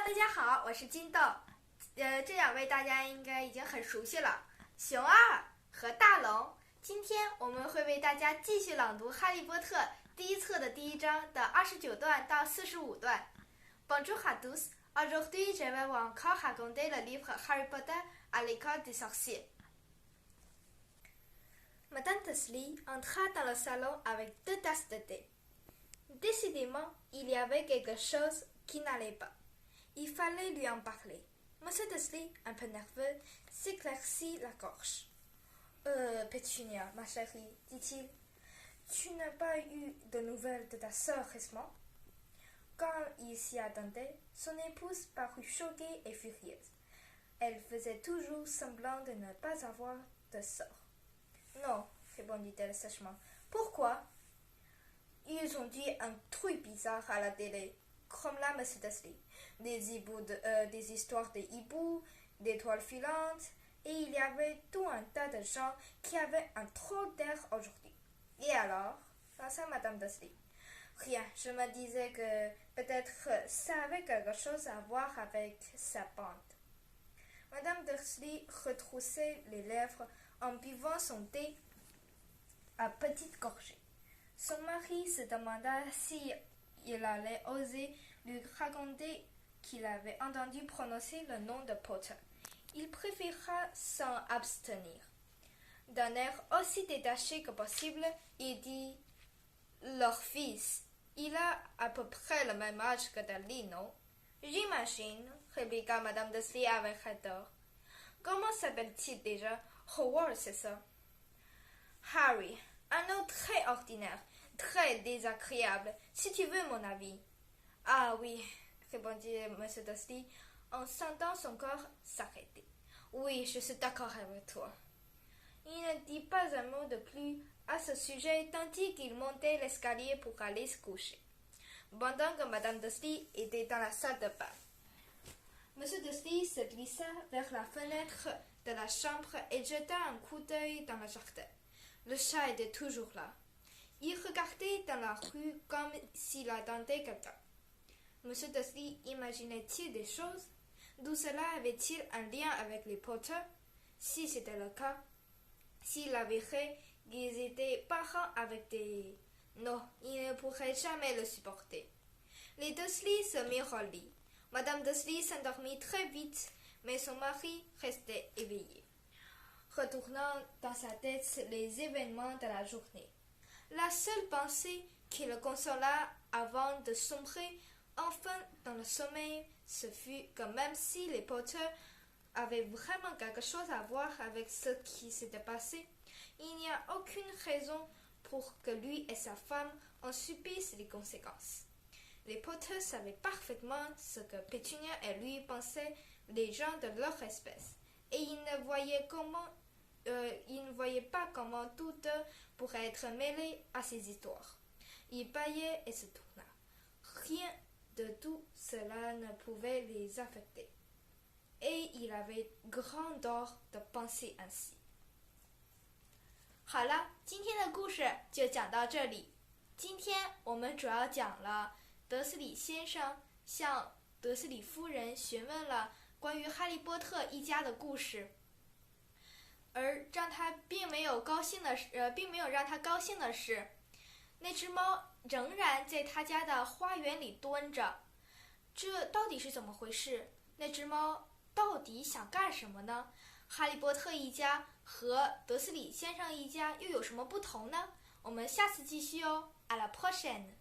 大家好，我是金豆。这两位大家应该已经很熟悉了，熊二和大龙。今天我们会为大家继续朗读《哈利波特》第一册的第一章的29段到45段。Bonjour à tous. Aujourd'hui, je vais vous encore raconter le livre Harry Potter à l'école des sorciers. Madame Dursley entra dans le salon avec 2 tasses de thé. Décidément, il y avait quelque chose qui n'allait pas. Il fallait lui en parler. Monsieur Dursley, un peu nerveux, s'éclaircit la gorge. Pétunia, ma chérie, dit-il, tu n'as pas eu de nouvelles de ta sœur récemment? Quand il s'y attendait, son épouse parut choquée et furieuse. Elle faisait toujours semblant de ne pas avoir de sœur. Non, répondit-elle sèchement. Pourquoi? Ils ont dit un truc bizarre à la télé, comme là, monsieur Dursley. Des histoires de hiboux, d'étoiles filantes, et il y avait tout un tas de gens qui avaient un trop d'air aujourd'hui. Et alors? Pensa madame Dursley. Rien, je me disais que peut-être ça avait quelque chose à voir avec sa bande. Madame Dursley retroussait les lèvres en buvant son thé à petites gorgées. Son mari se demanda si il allait oser lui raconter qu'il avait entendu prononcer le nom de Potter. Il préféra s'en abstenir. D'un air aussi détaché que possible, il dit « Leur fils, il a à peu près le même âge que Dudley, non ?»« J'imagine, » répliqua madame Dursley avec ardeur. « Comment s'appelle-t-il déjà? Howard, c'est ça. »« Harry, un nom très ordinaire, très désagréable, si tu veux mon avis. »« Ah oui, » répondit M. Dursley, en sentant son corps s'arrêter. « Oui, je suis d'accord avec toi. » Il ne dit pas un mot de plus à ce sujet tandis qu'il montait l'escalier pour aller se coucher, pendant que Madame Dursley était dans la salle de bain. M. Dursley se glissa vers la fenêtre de la chambre et jeta un coup d'œil dans le jardin. Le chat était toujours là. Il regardait dans la rue comme s'il attendait quelqu'un. M. Dursley imaginait-il des choses? D'où cela avait-il un lien avec les Potter? Si c'était le cas, s'il avérait qu'ils étaient parents avec des... Non, il ne pourrait jamais le supporter. Les Dursley se mirent au lit. Madame Dursley s'endormit très vite, mais son mari restait éveillé, retournant dans sa tête les événements de la journée. La seule pensée qui le consola avant de sombrer enfin dans le sommeil, ce fut que même si les Potter avaient vraiment quelque chose à voir avec ce qui s'était passé, il n'y a aucune raison pour que lui et sa femme en subissent les conséquences. Les Potter savaient parfaitement ce que Pétunia et lui pensaient les gens de leur espèce, et ils ne voyaient pas comment tous deux pourraient être mêlés à ces histoires. Il bâillait et se tourna. Rien de tout cela ne pouvait les affecter, et il avait grand tort de penser ainsi. 好了，今天的故事就讲到这里。今天我们主要讲了德斯里先生向德斯里夫人询问了关于哈利波特一家的故事，而让他并没有让他高兴的是，那只猫仍然在他家的花园里蹲着。这到底是怎么回事？那只猫到底想干什么呢？哈利波特一家和德斯里先生一家又有什么不同呢？我们下次继续哦。À la prochaine!